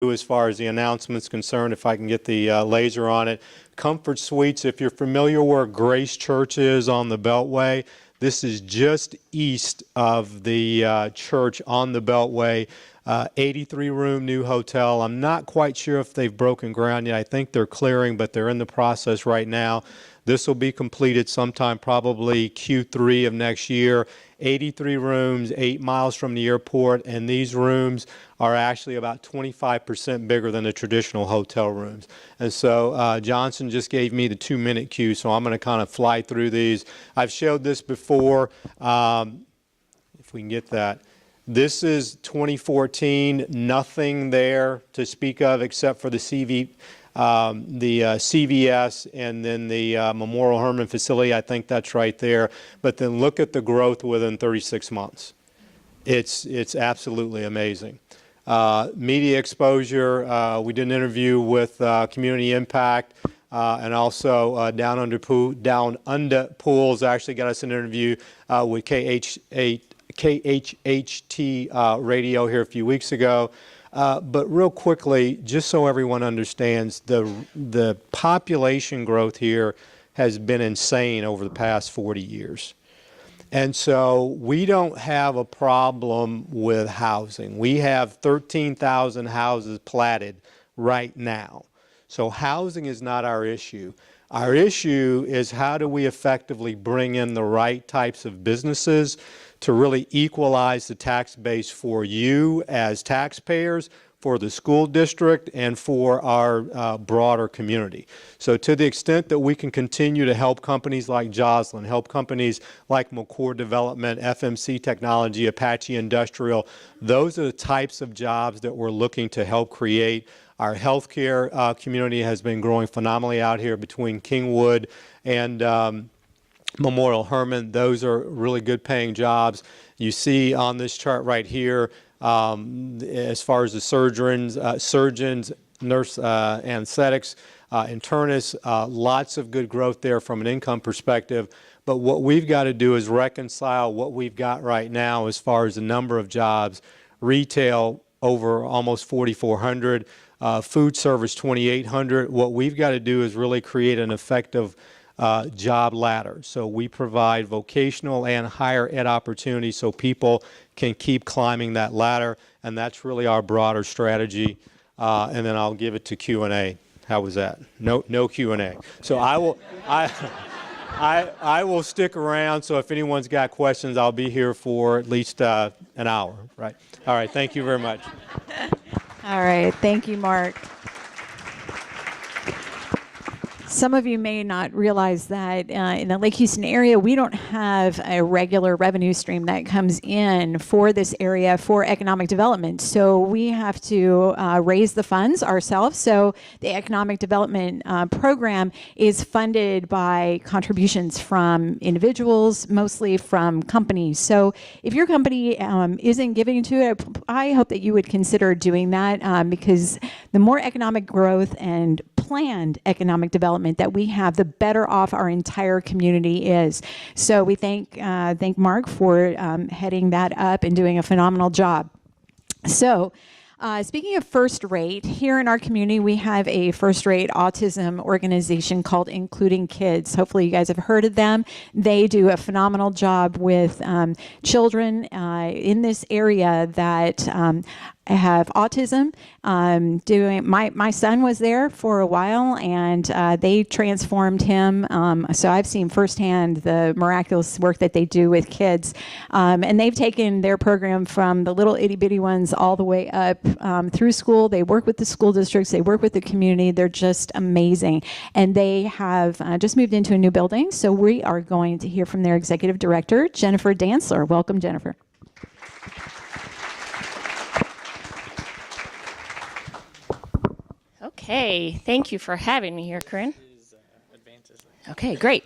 as far as the announcement's concerned, if I can get the laser on it. Comfort Suites, if you're familiar where Grace Church is on the Beltway, this is just east of the church on the Beltway. 83-room new hotel. I'm not quite sure if they've broken ground yet. I think they're clearing, but they're in the process right now. This will be completed sometime probably Q3 of next year. 83 rooms, 8 miles from the airport, and these rooms are actually about 25% bigger than the traditional hotel rooms. And so Johnson just gave me the 2-minute cue, so I'm going to kind of fly through these. I've showed this before, if we can get that. This is 2014, nothing there to speak of except for the CVS and then the Memorial Hermann facility. I think that's right there. But then look at the growth within 36 months. It's absolutely amazing. Media exposure, we did an interview with Community Impact and also Down Under Pools actually got us an interview with KHHT radio here a few weeks ago. But real quickly, just so everyone understands, the population growth here has been insane over the past 40 years. And so we don't have a problem with housing. We have 13,000 houses platted right now. So housing is not our issue. Our issue is how do we effectively bring in the right types of businesses to really equalize the tax base for you as taxpayers, for the school district, and for our broader community. So to the extent that we can continue to help companies like Joslin, help companies like McCord Development, FMC Technology, Apache Industrial, those are the types of jobs that we're looking to help create. Our healthcare community has been growing phenomenally out here between Kingwood and Memorial Hermann. Those are really good paying jobs. You see on this chart right here, as far as the surgeons, nurse anesthetics, internists, lots of good growth there from an income perspective. But what we've got to do is reconcile what we've got right now as far as the number of jobs. Retail over almost 4,400, food service 2,800. What we've got to do is really create an effective job ladder. So we provide vocational and higher ed opportunities so people can keep climbing that ladder, and that's really our broader strategy. And then I'll give it to Q&A. How was that? No Q&A. So I will stick around. So if anyone's got questions, I'll be here for at least an hour. Right. All right. Thank you very much. All right. Thank you, Mark. Some of you may not realize that in the Lake Houston area, we don't have a regular revenue stream that comes in for this area for economic development. So we have to raise the funds ourselves. So the economic development program is funded by contributions from individuals, mostly from companies. So if your company isn't giving to it, I hope that you would consider doing that because the more economic growth and planned economic development that we have, the better off our entire community is. So we thank Mark for heading that up and doing a phenomenal job. So speaking of first rate, here in our community, we have a first rate autism organization called Including Kids. Hopefully you guys have heard of them. They do a phenomenal job with children in this area that have autism. My son was there for a while, and they transformed him. So I've seen firsthand the miraculous work that they do with kids. And they've taken their program from the little itty bitty ones all the way up through school. They work with the school districts. They work with the community. They're just amazing. And they have just moved into a new building. So we are going to hear from their executive director, Jennifer Dantzler. Welcome, Jennifer. Okay, thank you for having me here, Corinne. Okay, great.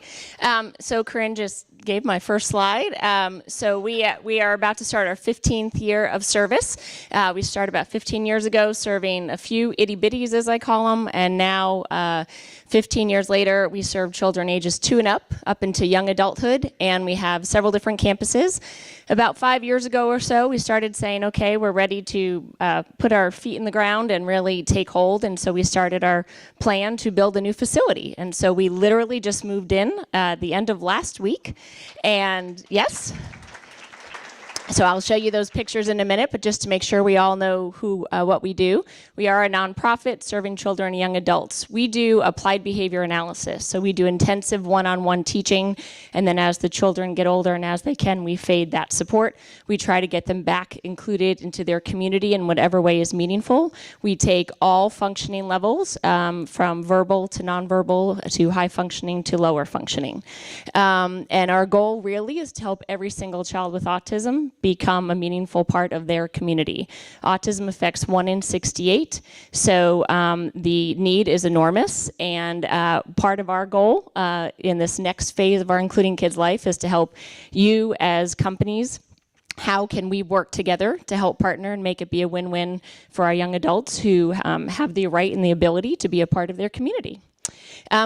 So Corinne just gave my first slide. So we are about to start our 15th year of service. We started about 15 years ago serving a few itty bitties, as I call them, and now 15 years later, we serve children ages 2 and up into young adulthood, and we have several different campuses. About 5 years ago or so, we started saying, okay, we're ready to put our feet in the ground and really take hold. And so we started our plan to build a new facility. And so we literally just moved in the end of last week. And yes. So I'll show you those pictures in a minute, but just to make sure we all know what we do. We are a nonprofit serving children and young adults. We do applied behavior analysis. So we do intensive one-on-one teaching, and then as the children get older and as they can, we fade that support. We try to get them back included into their community in whatever way is meaningful. We take all functioning levels, from verbal to nonverbal to high functioning to lower functioning. And our goal really is to help every single child with autism become a meaningful part of their community. Autism affects 1 in 68, so the need is enormous, and part of our goal in this next phase of our Including Kids life is to help you as companies. How can we work together to help partner and make it be a win-win for our young adults who have the right and the ability to be a part of their community?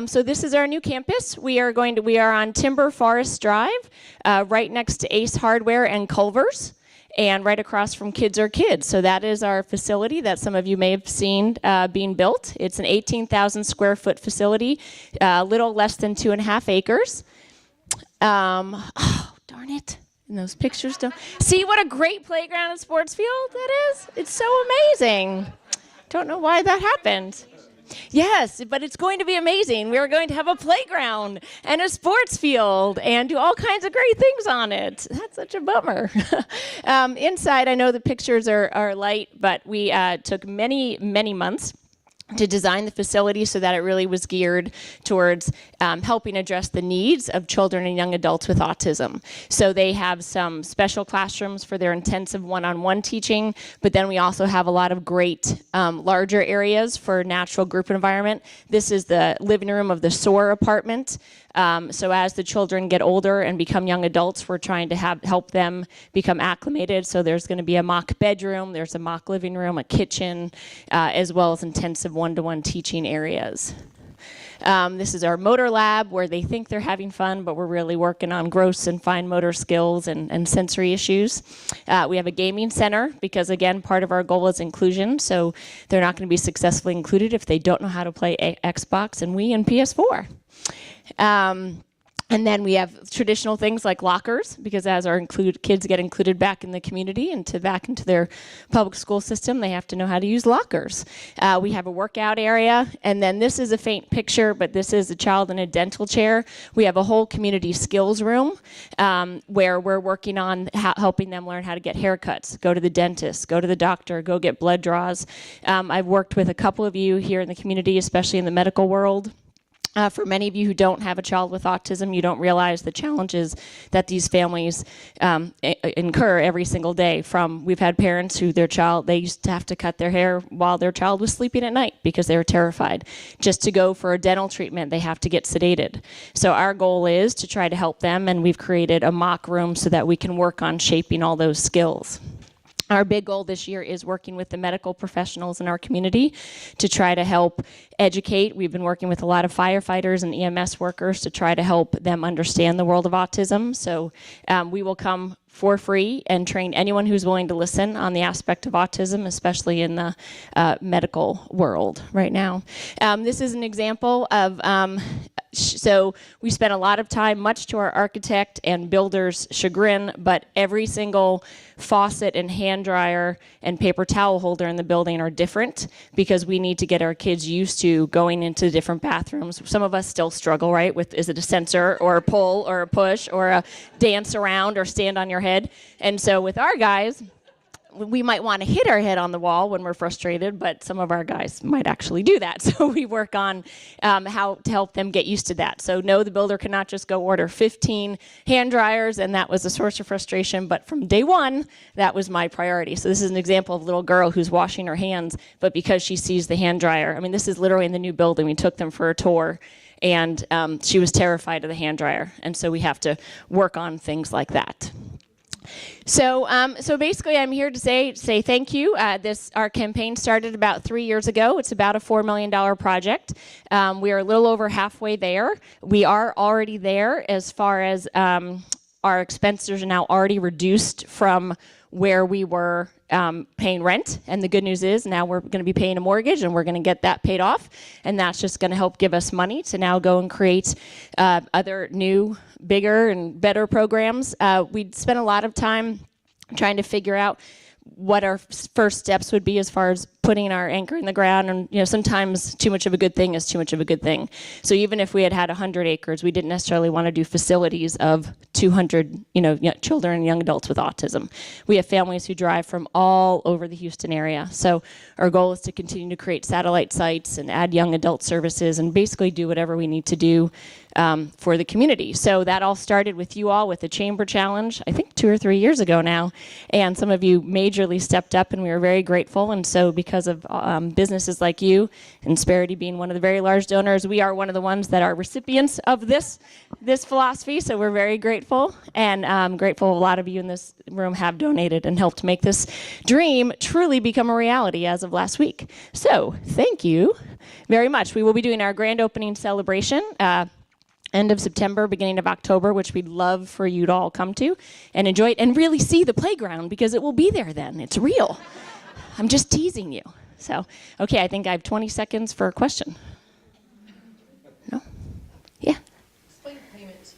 So this is our new campus. We are on Timber Forest Drive, right next to Ace Hardware and Culver's, and right across from Kids Are Kids. So that is our facility that some of you may have seen being built. It's an 18,000 square foot facility, a little less than 2.5 acres. Oh, darn it. And those pictures don't. See what a great playground and sports field that is? It's so amazing. Don't know why that happened. Yes, but it's going to be amazing. We're going to have a playground and a sports field and do all kinds of great things on it. That's such a bummer. Inside, I know the pictures are light, but we took many, many months to design the facility so that it really was geared towards helping address the needs of children and young adults with autism. So they have some special classrooms for their intensive one-on-one teaching, but then we also have a lot of great larger areas for natural group environment. This is the living room of the SOAR apartment. So as the children get older and become young adults, we're trying to help them become acclimated. So there's going to be a mock bedroom, there's a mock living room, a kitchen, as well as intensive one-to-one teaching areas. This is our motor lab where they think they're having fun, but we're really working on gross and fine motor skills and sensory issues. We have a gaming center because, again, part of our goal is inclusion. So they're not going to be successfully included if they don't know how to play Xbox and Wii and PS4. And then we have traditional things like lockers, because as our kids get included back in the community and back into their public school system, they have to know how to use lockers. We have a workout area, and then this is a faint picture, but this is a child in a dental chair. We have a whole community skills room where we're working on helping them learn how to get haircuts, go to the dentist, go to the doctor, go get blood draws. I've worked with a couple of you here in the community, especially in the medical world. For many of you who don't have a child with autism, you don't realize the challenges that these families incur every single day. We've had parents who they used to have to cut their hair while their child was sleeping at night because they were terrified. Just to go for a dental treatment, they have to get sedated. So our goal is to try to help them, and we've created a mock room so that we can work on shaping all those skills. Our big goal this year is working with the medical professionals in our community to try to help educate. We've been working with a lot of firefighters and EMS workers to try to help them understand the world of autism. So we will come for free and train anyone who's willing to listen on the aspect of autism, especially in the medical world right now. This is an example of so we spent a lot of time, much to our architect and builder's chagrin, but every single faucet and hand dryer and paper towel holder in the building are different because we need to get our kids used to going into different bathrooms. Some of us still struggle, right, with is it a sensor or a pull or a push or a dance around or stand on your head. And so with our guys, we might want to hit our head on the wall when we're frustrated, but some of our guys might actually do that. So we work on how to help them get used to that. So no, the builder cannot just go order 15 hand dryers, and that was a source of frustration. But from day one, that was my priority. So this is an example of a little girl who's washing her hands, but because she sees the hand dryer, I mean, this is literally in the new building. We took them for a tour, and she was terrified of the hand dryer. And so we have to work on things like that. So basically, I'm here to say thank you. Our campaign started about 3 years ago. It's about a $4 million project. We are a little over halfway there. We are already there as far as our expenses are now already reduced from where we were paying rent. And the good news is now we're going to be paying a mortgage and we're going to get that paid off. And that's just going to help give us money to now go and create other new, bigger and better programs. We spent a lot of time trying to figure out what our first steps would be as far as putting our anchor in the ground. And sometimes too much of a good thing is too much of a good thing. So even if we had 100 acres, we didn't necessarily want to do facilities of 200 children and young adults with autism. We have families who drive from all over the Houston area. So our goal is to continue to create satellite sites and add young adult services and basically do whatever we need to do for the community. So that all started with you all with the Chamber Challenge, I think 2 or 3 years ago now. And some of you majorly stepped up and we were very grateful. And so because of businesses like you, Insperity being one of the very large donors, we are one of the ones that are recipients of this philosophy. So we're very grateful, and grateful a lot of you in this room have donated and helped make this dream truly become a reality as of last week. So thank you very much. We will be doing our grand opening celebration end of September, beginning of October, which we'd love for you to all come to and enjoy it and really see the playground, because it will be there then. It's real. I'm just teasing you. So, okay, I think I have 20 seconds for a question. No? Yeah. Explain payments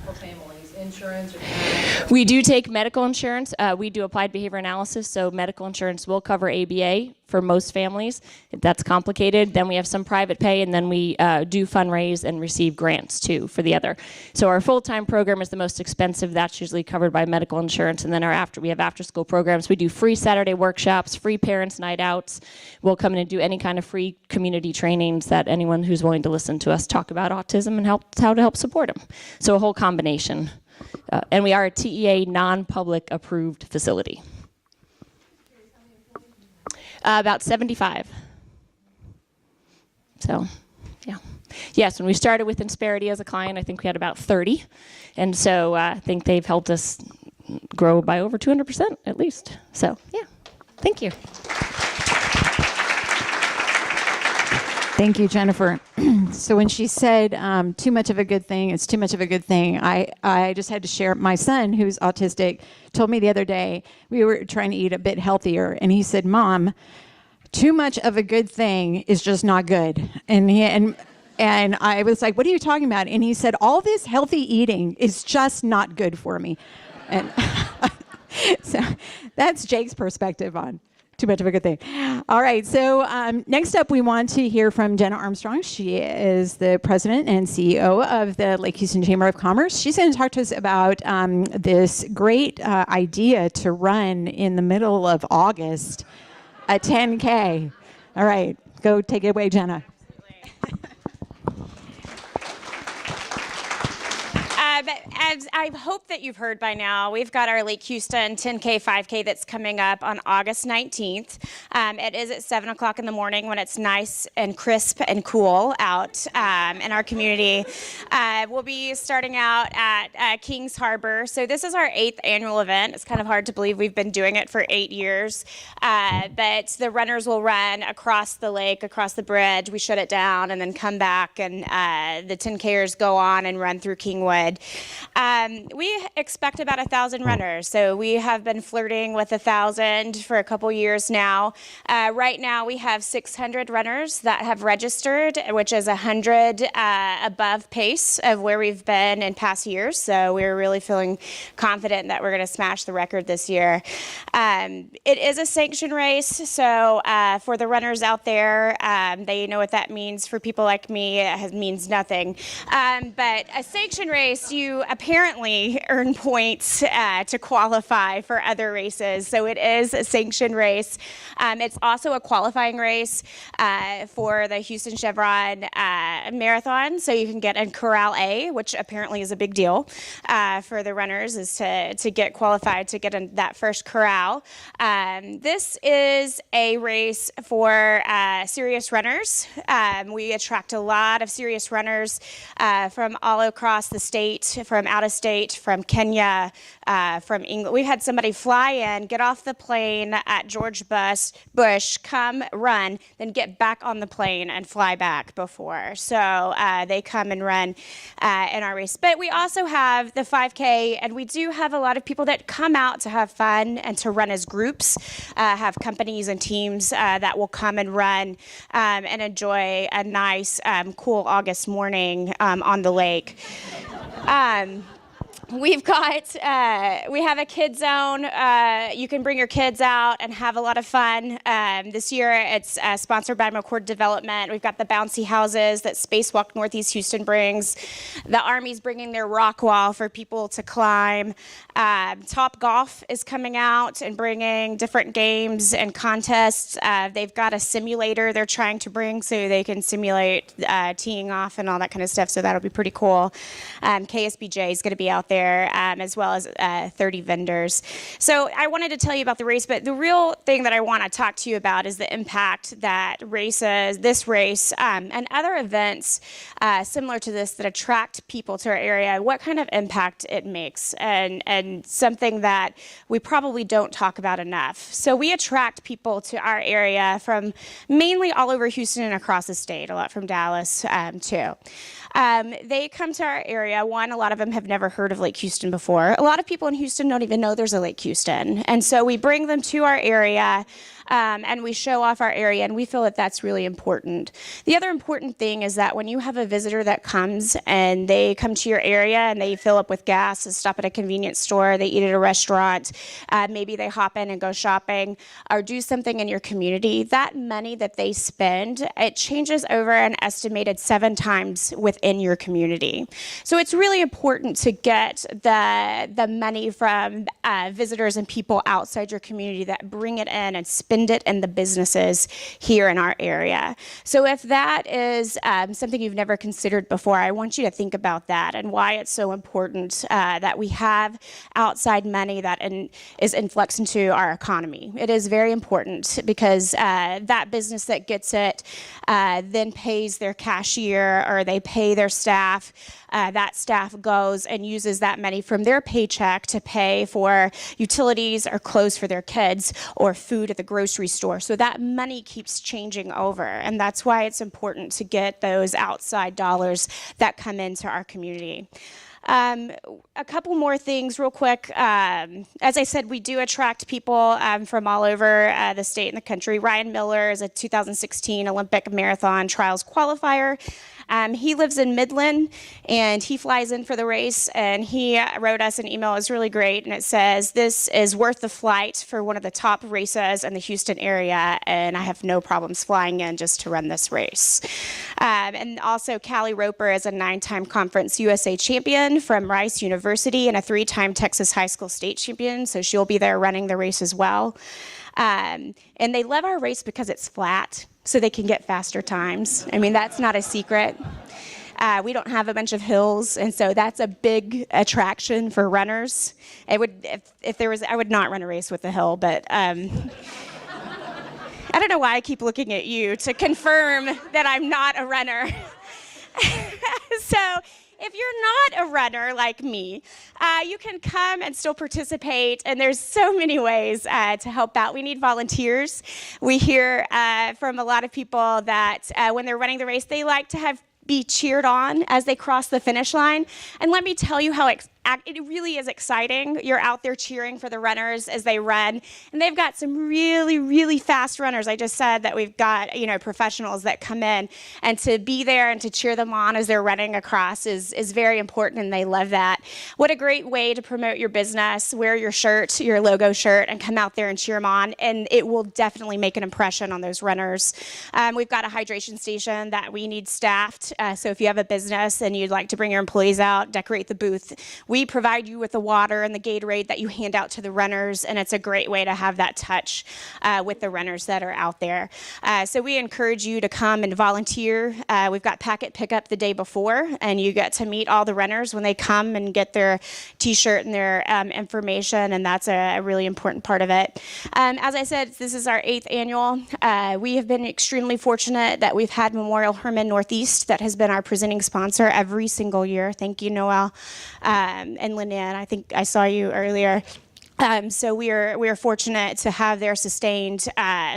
for families, insurance or cash. We do take medical insurance. We do applied behavior analysis, so medical insurance will cover ABA for most families. If that's complicated, then we have some private pay, and then we do fundraise and receive grants too for the other. So our full-time program is the most expensive. That's usually covered by medical insurance, and then we have after-school programs. We do free Saturday workshops, free parents' night outs. We'll come in and do any kind of free community trainings that anyone who's willing to listen to us talk about autism and how to help support them. So a whole combination. And we are a TEA non-public approved facility. About 75. So, yeah. Yes, when we started with Insperity as a client, I think we had about 30. And so I think they've helped us grow by over 200% at least. So, yeah. Thank you. Thank you, Jennifer. So when she said too much of a good thing, it's too much of a good thing, I just had to share. My son, who's autistic, told me the other day, we were trying to eat a bit healthier, and he said, Mom, too much of a good thing is just not good. And I was like, what are you talking about? And he said, all this healthy eating is just not good for me. And so that's Jake's perspective on too much of a good thing. All right, so next up we want to hear from Jenna Armstrong. She is the president and CEO of the Lake Houston Chamber of Commerce. She's going to talk to us about this great idea to run in the middle of August a 10K. All right, go take it away, Jenna. As I hope that you've heard by now, we've got our Lake Houston 10K, 5K that's coming up on August 19th. It is at 7 o'clock in the morning when it's nice and crisp and cool out in our community. We'll be starting out at Kings Harbor. So this is our 8th annual event. It's kind of hard to believe we've been doing it for 8 years. But the runners will run across the lake, across the bridge. We shut it down and then come back, and the 10Kers go on and run through Kingwood. We expect about 1,000 runners, so we have been flirting with 1,000 for a couple years now. Right now we have 600 runners that have registered, which is 100 above pace of where we've been in past years, so we're really feeling confident that we're going to smash the record this year. It is a sanctioned race, so for the runners out there, they know what that means. For people like me, it means nothing. But a sanctioned race, you apparently earn points to qualify for other races. So it is a sanctioned race. It's also a qualifying race for the Houston Chevron Marathon. So you can get in Corral A, which apparently is a big deal for the runners, is to get qualified to get in that first corral. This is a race for serious runners. We attract a lot of serious runners from all across the state. from out of state, from Kenya, from England. We had somebody fly in, get off the plane at George Bush, come run, then get back on the plane and fly back before. So they come and run in our race. But we also have the 5K, and we do have a lot of people that come out to have fun and to run as groups, have companies and teams that will come and run and enjoy a nice, cool August morning on the lake. We have a kid zone. You can bring your kids out and have a lot of fun. This year it's sponsored by McCord Development. We've got the bouncy houses that Spacewalk Northeast Houston brings. The Army's bringing their rock wall for people to climb. Top Golf is coming out and bringing different games and contests. They've got a simulator they're trying to bring so they can simulate teeing off and all that kind of stuff, so that'll be pretty cool. KSBJ is going to be out there, as well as 30 vendors. So I wanted to tell you about the race, but the real thing that I want to talk to you about is the impact that this race, and other events similar to this that attract people to our area, what kind of impact it makes, and something that we probably don't talk about enough. So we attract people to our area from mainly all over Houston and across the state, a lot from Dallas too. They come to our area. One, a lot of them have never heard of Lake Houston before. A lot of people in Houston don't even know there's a Lake Houston. And so we bring them to our area, and we show off our area, and we feel that that's really important. The other important thing is that when you have a visitor that comes and they come to your area and they fill up with gas and stop at a convenience store, they eat at a restaurant, maybe they hop in and go shopping or do something in your community, that money that they spend, it changes over an estimated 7 times within your community. So it's really important to get the money from visitors and people outside your community that bring it in and spend it in the businesses here in our area. So if that is something you've never considered before, I want you to think about that and why it's so important that we have outside money that is influx into our economy. It is very important because that business that gets it then pays their cashier, or they pay their staff. That staff goes and uses that money from their paycheck to pay for utilities or clothes for their kids or food at the grocery store. So that money keeps changing over, and that's why it's important to get those outside dollars that come into our community. A couple more things real quick. As I said, we do attract people from all over the state and the country. Ryan Miller is a 2016 Olympic Marathon Trials qualifier. He lives in Midland, and he flies in for the race, and he wrote us an email. It was really great, and it says, "This is worth the flight for one of the top races in the Houston area, and I have no problems flying in just to run this race." And also, Callie Roper is a 9-time Conference USA champion from Rice University and a 3-time Texas High School state champion, so she'll be there running the race as well. And they love our race because it's flat, so they can get faster times. I mean, that's not a secret. We don't have a bunch of hills, and so that's a big attraction for runners. It would, if there was, I would not run a race with a hill, but I don't know why I keep looking at you to confirm that I'm not a runner. So if you're not a runner like me, you can come and still participate, and there's so many ways to help out. We need volunteers. We hear from a lot of people that when they're running the race, they like to be cheered on as they cross the finish line. And let me tell you how it really is exciting. You're out there cheering for the runners as they run, and they've got some really, really fast runners. I just said that we've got, professionals that come in, and to be there and to cheer them on as they're running across is very important, and they love that. What a great way to promote your business. Wear your shirt, your logo shirt, and come out there and cheer them on, and it will definitely make an impression on those runners. We've got a hydration station that we need staffed, so if you have a business and you'd like to bring your employees out, decorate the booth we provide you with the water and the Gatorade that you hand out to the runners, and it's a great way to have that touch with the runners that are out there. So we encourage you to come and volunteer. We've got packet pickup the day before, and you get to meet all the runners when they come and get their t-shirt and their information, and that's a really important part of it. As I said, this is our 8th annual. We have been extremely fortunate that we've had Memorial Hermann Northeast that has been our presenting sponsor every single year. Thank you, Noel, and Lynanne. I think I saw you earlier. So we are fortunate to have their sustained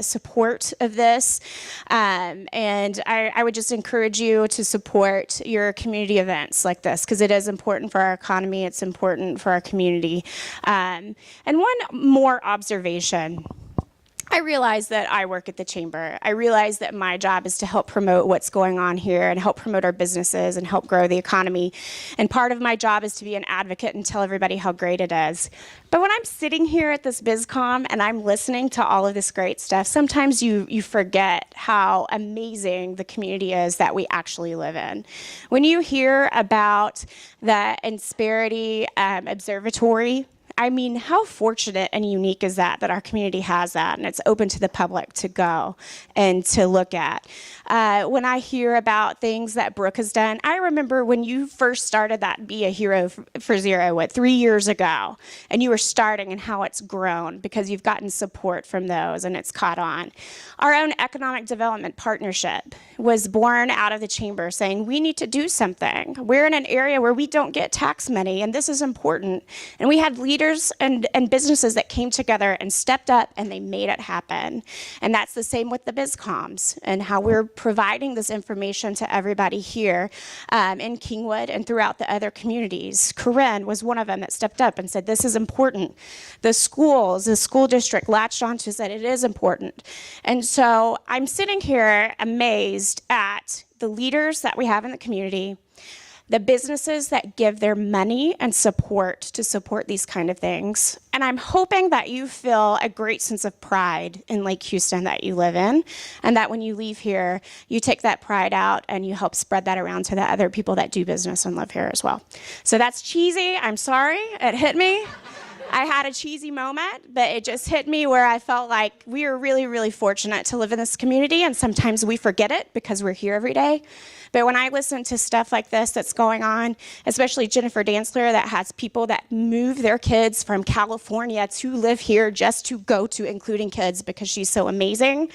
support of this, and I would just encourage you to support your community events like this, because it is important for our economy, it's important for our community. And one more observation. I realize that I work at the chamber. I realize that my job is to help promote what's going on here and help promote our businesses and help grow the economy. And part of my job is to be an advocate and tell everybody how great it is. But when I'm sitting here at this Bizcom and I'm listening to all of this great stuff, sometimes you forget how amazing the community is that we actually live in. When you hear about the Insperity Observatory, I mean, how fortunate and unique is that our community has that, and it's open to the public to go and to look at. When I hear about things that Brooke has done, I remember when you first started that Be a Hero for Zero, 3 years ago, and you were starting and how it's grown because you've gotten support from those and it's caught on. Our own economic development partnership was born out of the chamber saying we need to do something. We're in an area where we don't get tax money, and this is important. And we had leaders and businesses that came together and stepped up and they made it happen. And that's the same with the Bizcoms and how we're providing this information to everybody here in Kingwood and throughout the other communities. Corinne was one of them that stepped up and said, this is important. The schools, the school district latched onto said it is important. And so I'm sitting here amazed at the leaders that we have in the community, the businesses that give their money and support to support these kind of things. And I'm hoping that you feel a great sense of pride in Lake Houston that you live in, and that when you leave here, you take that pride out and you help spread that around to the other people that do business and live here as well. So that's cheesy. I'm sorry. It hit me. I had a cheesy moment, but it just hit me where I felt like we are really, really fortunate to live in this community, and sometimes we forget it because we're here every day. But when I listen to stuff like this that's going on, especially Jennifer Dantzler that has people that move their kids from California to live here just to go to Including Kids because she's so amazing,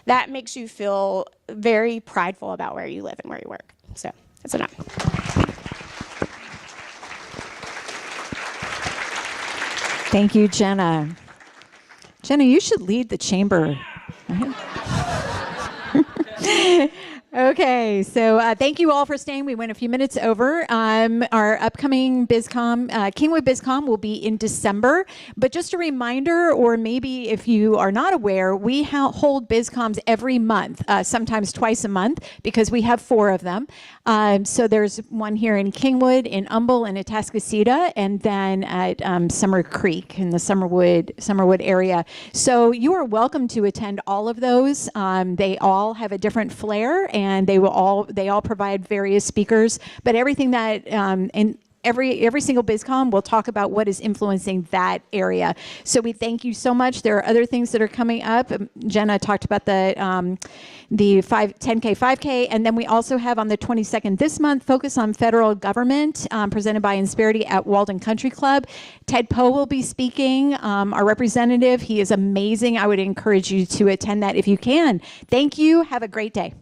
that makes you feel very prideful about where you live and where you work. So that's enough. Thank you, Jenna. Jenna, you should lead the chamber. Okay, so thank you all for staying. We went a few minutes over. Our upcoming Bizcom, Kingwood Bizcom, will be in December. But just a reminder, or maybe if you are not aware, we hold Bizcoms every month, sometimes twice a month, because we have 4 of them. So there's one here in Kingwood, in Humble, and Atascocita, and then at Summer Creek in the Summerwood area. So you are welcome to attend all of those. They all have a different flair, and they all provide various speakers. But everything that and every single Bizcom will talk about what is influencing that area. So we thank you so much. There are other things that are coming up. Jenna talked about the 10K, 5K, and then we also have on the 22nd this month, Focus on Federal Government, presented by Insperity at Walden Country Club. Ted Poe will be speaking, our representative. He is amazing. I would encourage you to attend that if you can. Thank you. Have a great day.